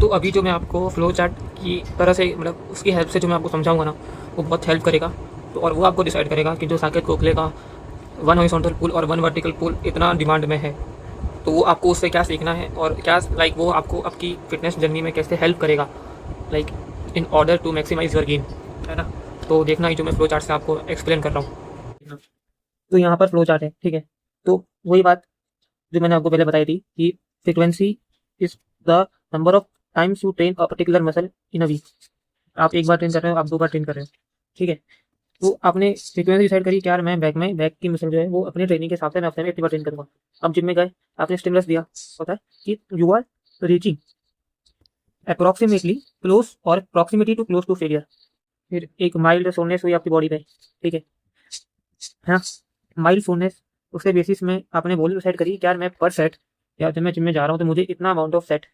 तो अभी जो मैं आपको फ्लो चार्ट की तरह से मतलब उसकी हेल्प से जो मैं आपको समझाऊंगा ना, वो बहुत हेल्प करेगा। तो और वो आपको डिसाइड करेगा कि जो साकेत कोकले का 1 हॉरिजॉन्टल पुल और 1 वर्टिकल पुल इतना डिमांड में है, तो वो आपको उससे क्या सीखना है और क्या लाइक वो आपको आपकी फिटनेस जर्नी में कैसे हेल्प करेगा, like in order to maximise your gain, है ना। तो देखना ही जो मैं फ्लो चार्ट से आपको एक्सप्लेन कर रहा हूँ। तो यहाँ पर फ्लो चार्ट है, ठीक है। तो वही बात जो मैंने आपको पहले बताई थी कि frequency is the number of times you train a particular muscle in a week. आप एक बार ट्रेन कर रहे हो, आप 2 बार ट्रेन कर रहे हो, ठीक है। तो आपने फ्रीक्वेंसी डिसाइड करी कि यार मैं बैक की मसल जो है वो अपने ट्रेनिंग के हिसाब से मैं हफ्ते में इतनी बार ट्रेन करूंगा। अब जिम में गए, आपने स्टिमुलस दिया, होता है कि you are reaching approximately close और proximity to close to failure. फिर एक माइल्ड सोननेस हुई आपकी बॉडी पे, ठीक है ना। माइल्ड सोननेस, उसके बेसिस में आपने वॉल्यूम डिसाइड करी कि यार मैं पर सेट, या जब मैं जिम में जा रहा हूँ तो मुझे इतना अमाउंट ऑफ सेट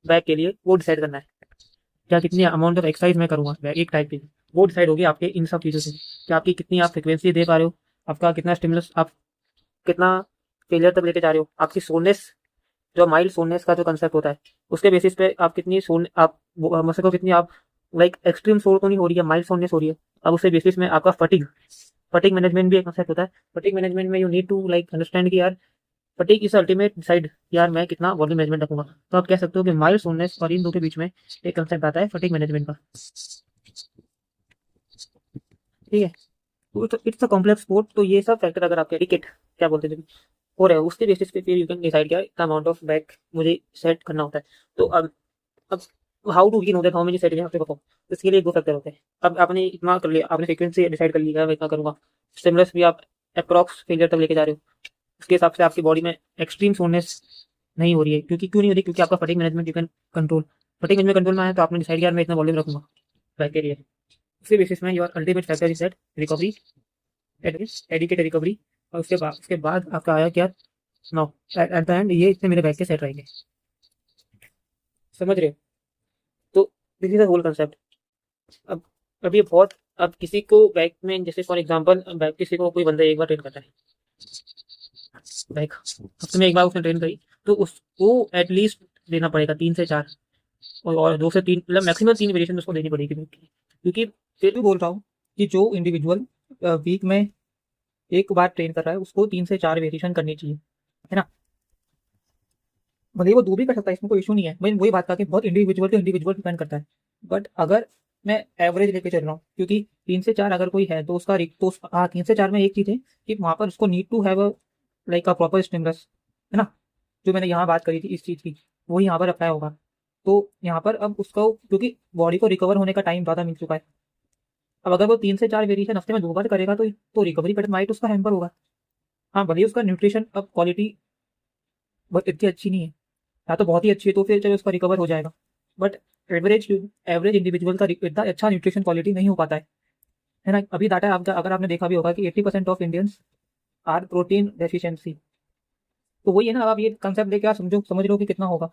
बैक के लिए वो डिसाइड करना है। क्या कितनी अमाउंट ऑफ एक्सरसाइज मैं करूँगा बैक एक टाइप की, वो डिसाइड होगी आपके इन सब चीज़ों से कि आपकी कितनी आप फ्रिक्वेंसी दे पा रहे हो, आपका कितना स्टिमुलस, आप कितना फेलियर तक लेके जा रहे हो, आपकी सोननेस, जो माइल्ड सोननेस का जो कंसेप्ट होता है उसके बेसिस पे आप कितनी सोन आप मसल को कितनी आप लाइक एक्सट्रीम सोर तो नहीं हो रही है, माइल्ड सोननेस हो रही है। अब उसके बेसिस में आपका फटीग, फटीग मैनेजमेंट भी एक कंसेप्ट होता है। फटीग मैनेजमेंट में you need to like understand कि यार फटीग इज अल्टीमेट डिसाइड, यार मैं कितना वॉल्यूम मैनेजमेंट रखूंगा। तो आप कह सकते हो कि माइल्ड सोननेस और इन दो के बीच में एक कंसेप्ट आता है फटीग मैनेजमेंट का, ठीक है। तो इट्स अ कॉम्प्लेक्स स्पोर्ट। तो ये सब फैक्टर अगर आपके एडिकेट क्या बोलते हैं हो रहे हो, उसके बेसिस पे फिर यू कैन डिसाइड क्या इतना अमाउंट ऑफ बैक मुझे सेट करना होता है। तो अब how to we know that how many set we have to perform, इसके लिए 2 फैक्टर होते हैं। अब आपने इतना कर लिया, आपने फ्रीक्वेंसी डिसाइड कर लिया मैं इतना करूंगा, स्टिमुलस भी आप अप्रॉक्स फेलियर तक लेके जा रहे हो, उसके हिसाब से आपकी बॉडी में एक्सट्रीम सोननेस नहीं हो रही है। क्योंकि क्यों नहीं हो रही? क्योंकि आपका fatigue management you can control, fatigue management control में है तो आपने डिसाइड किया मैं इतना वॉल्यूम रखूंगा बैक के लिए। उसी बेसिस में your ultimate factor is that recovery, adequate recovery. और उसके बाद आपका आया क्या, नाउ एट द एंड ये इतने मेरे बैक के सेट रहेंगे, समझ रहे हो। तो this is the whole concept. अब अब ये बहुत, अब किसी को बैक में जैसे फॉर एग्जांपल बैक, किसी को कोई बंदा एक बार ट्रेन करता है बैक, हफ्ते में एक बार उसने ट्रेन करी, तो उसको एटलीस्ट देना पड़ेगा 3 से 4 और 2 से 3, मतलब मैक्सिमम 3 वेरिएशन उसको देनी पड़ेगी। क्योंकि फिर भी बोल रहा हूँ कि जो इंडिविजुअल वीक में एक बार ट्रेन कर रहा है उसको 3 से 4 वेरिएशन करनी चाहिए, है ना। भले ही वो 2 भी कर सकता है, इसमें कोई इशू नहीं है। मैं वही बात कहा कि बहुत इंडिविजुअल टू इंडिविजुअल डिपेंड करता है। बट अगर मैं एवरेज लेके चल रहा हूँ, क्योंकि 3 से 4 अगर कोई है तो उसका तो हाँ 3 से 4 में एक चीज़ है कि वहाँ पर उसको need to have like a proper stimulus, है ना। जो मैंने यहाँ बात करी थी इस चीज़ की, वही यहाँ पर अप्लाई होगा। तो यहाँ पर अब उसको, क्योंकि बॉडी को रिकवर होने का टाइम ज़्यादा मिल चुका है, अब अगर वो 3 से 4 वेरिएशन हफ्ते में 2 बार करेगा तो रिकवरी पैटर्न माइट उसका हैम्पर होगा। हाँ भले ही उसका न्यूट्रिशन अब क्वालिटी बहुत इतनी अच्छी नहीं है, या तो बहुत ही अच्छी है तो फिर चलो उसका रिकवर हो जाएगा। बट एवरेज एवरेज इंडिविजुअल का इतना अच्छा न्यूट्रिशन क्वालिटी नहीं हो पाता है ना। अभी डाटा आपका अगर आपने देखा भी होगा कि 80% of Indians are protein deficiency. तो वही है ना, अब आप ये कंसेप्ट लेके आप समझ रहे हो कि कितना होगा।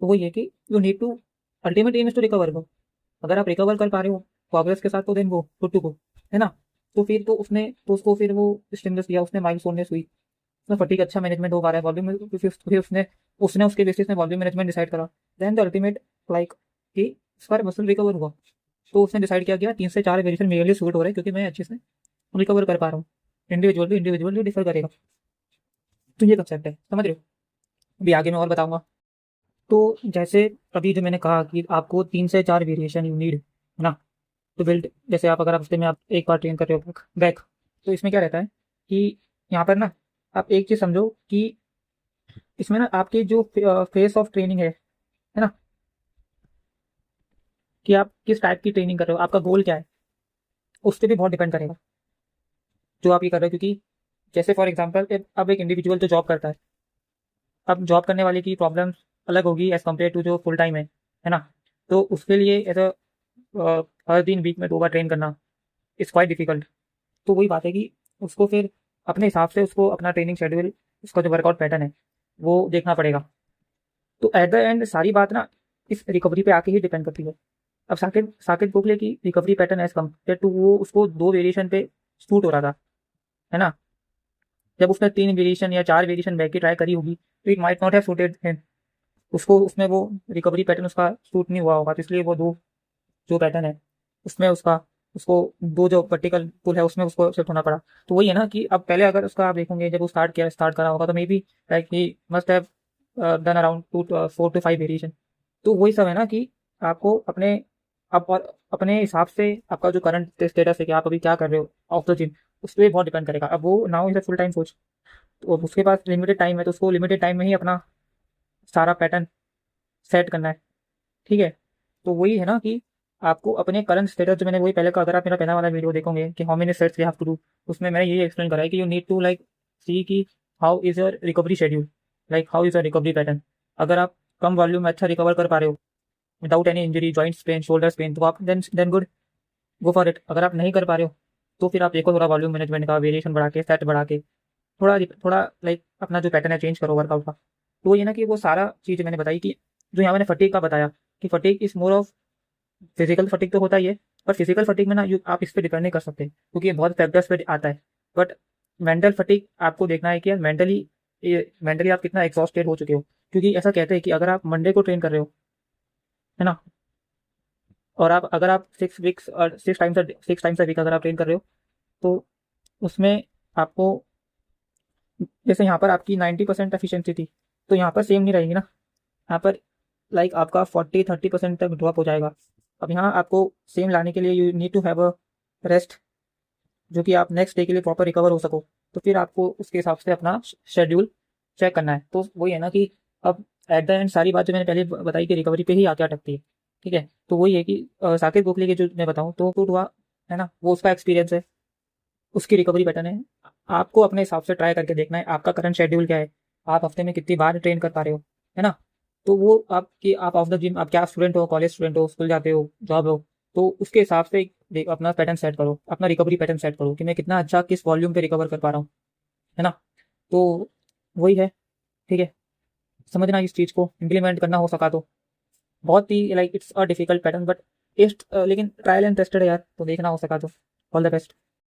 तो वही है कि you need to ultimate aim is to recover को। अगर आप रिकवर कर पा रहे हो प्रोग्रेस के साथ तो देन वो गुड टू गो, है ना। तो फिर तो उसने तो उसको फिर वो स्टिमुलस दिया, उसने माइल सोननेस हुई, उसमें फटीक अच्छा मैनेजमेंट हो पा रहा है वॉल्यूम में, फिर उसने उसने उसके बेसिस में वॉल्यूम मैनेजमेंट डिसाइड करा। देन द अल्टीमेट लाइक कि इसका मसल रिकवर हुआ। तो उसने डिसाइड किया गया 3 से 4 वेरिएशन मेरे लिए सूट हो रहा है क्योंकि मैं अच्छे से रिकवर कर पा रहा हूँ। इंडिविजुअली डिफर करेगा। तो ये कंसेप्ट है, समझ रहे हो। अभी आगे मैं और बताऊंगा। तो जैसे अभी जो मैंने कहा कि आपको 3 से 4 वेरिएशन यू नीड, है ना, तो बिल्ड। जैसे आप अगर हफ्ते में आप एक बार ट्रेन कर रहे हो बैक, तो इसमें क्या रहता है कि यहाँ पर ना आप एक चीज़ समझो कि इसमें ना आपकी जो फेस ऑफ ट्रेनिंग है ना, कि आप किस टाइप की ट्रेनिंग कर रहे हो, आपका गोल क्या है, उस पर भी बहुत डिपेंड करेगा जो आप ये कर रहे हो। क्योंकि जैसे फॉर एग्जांपल अब एक इंडिविजुअल जो जॉब करता है, अब जॉब करने वाले की प्रॉब्लम अलग होगी एज कम्पेयर टू जो फुल टाइम है ना। तो उसके लिए ऐसा हर दिन वीक में 2 बार ट्रेन करना इज़ क्वाइट डिफिकल्ट। तो वही बात है कि उसको फिर अपने हिसाब से उसको अपना ट्रेनिंग शेड्यूल, उसका जो वर्कआउट पैटर्न है वो देखना पड़ेगा। तो एट द एंड सारी बात ना इस रिकवरी पे आके ही डिपेंड करती है। अब साकिब साकिब गोखले की recovery pattern as compare to वो उसको 2 वेरिएशन पे सूट हो रहा था, है ना। जब उसने 3 वेरिएशन या 4 वेरिएशन बैक की ट्राई करी होगी तो it might not have suited him, उसको उसमें वो रिकवरी पैटर्न उसका सूट नहीं हुआ होगा, तो इसलिए वो दो जो पैटर्न है उसमें उसका उसको दो जो वर्टिकल पुल है उसमें उसको शिफ्ट होना पड़ा। तो वही है ना कि अब पहले अगर उसका आप देखोगे जब वो स्टार्ट करा होगा तो may be like he must have done around 4 to 5 variation. तो वही सब है ना कि आपको अपने और अपने हिसाब से आपका जो करंट स्टेटस है कि आप अभी क्या कर रहे हो ऑफ द जिम, उस पर बहुत डिपेंड करेगा। अब वो now is full time coach, तो अब उसके पास लिमिटेड टाइम है, तो उसको लिमिटेड टाइम में ही अपना सारा पैटर्न सेट करना है। ठीक है, तो वही है ना कि आपको अपने करंट स्टेटस जो मैंने वही पहले का, अगर आप मेरा पहला वाला वीडियो देखोगे कि how many sets you have to do, उसमें मैंने यही एक्सप्लेन करा है कि you need to like see कि how is your recovery schedule, like how is your recovery pattern. अगर आप कम वॉल्यूम में अच्छा रिकवर कर पा रहे हो without any injury, joints pain, shoulders pain, तो आप then good, go for it. अगर आप नहीं कर पा रहे हो तो फिर आप देखो थोड़ा वॉल्यूम मैनेजमेंट का वेरिएशन बढ़ा के, सेट बढ़ा के, थोड़ा थोड़ा लाइक अपना जो पैटर्न है चेंज करो वर्कआउट का। तो ये ना कि वो सारा चीज़ मैंने बताई कि जो यहाँ मैंने फटीक का बताया कि fatigue is more of physical fatigue तो होता ही है, पर फिजिकल फटीक में ना आप इस पर डिपेंड नहीं कर सकते क्योंकि ये बहुत फैक्टर्स पे आता है। बट मेंटल फटीक आपको देखना है कि यार मेंटली आप कितना एग्जॉस्टेड हो चुके हो, क्योंकि ऐसा कहते हैं कि अगर आप मंडे को ट्रेन कर रहे हो, है ना, और आप अगर आप 6 वीक्स और 6 टाइम्स अ वीक अगर आप ट्रेन कर रहे हो, तो उसमें आपको जैसे यहाँ पर आपकी 90% एफिशिएंसी थी, तो यहाँ पर सेम नहीं रहेगी ना। यहाँ पर लाइक आपका 40-30% तक ड्रॉप हो जाएगा। अब यहाँ आपको सेम लाने के लिए you need to have a rest, जो कि आप नेक्स्ट डे के लिए प्रॉपर रिकवर हो सको। तो फिर आपको उसके हिसाब से अपना शेड्यूल चेक करना है। तो वही है ना कि अब एट द एंड सारी बात जो मैंने पहले बताई कि रिकवरी पे ही आके अटकती है। ठीक है, तो वही है कि साकिब गोखले के जो मैं बताऊँ तो हुआ है ना, वो उसका एक्सपीरियंस है, उसकी रिकवरी पैटर्न है। आपको अपने हिसाब से ट्राई करके देखना है आपका करंट शेड्यूल क्या है, आप हफ्ते में कितनी बार ट्रेन कर पा रहे हो, है ना। तो वो आपकी आप ऑफ द जिम, आप क्या स्टूडेंट हो, कॉलेज स्टूडेंट हो, स्कूल जाते हो, जॉब हो, तो उसके हिसाब से अपना पैटर्न सेट करो, अपना रिकवरी पैटर्न सेट करो कि मैं कितना अच्छा किस वॉल्यूम पे रिकवर कर पा रहा हूँ, है ना। तो वही है। ठीक है, समझना इस चीज़ को इम्प्लीमेंट करना हो सका तो बहुत ही like it's a difficult pattern but test, लेकिन ट्रायल एंड टेस्टेड है यार, तो देखना हो सका तो ऑल द बेस्ट।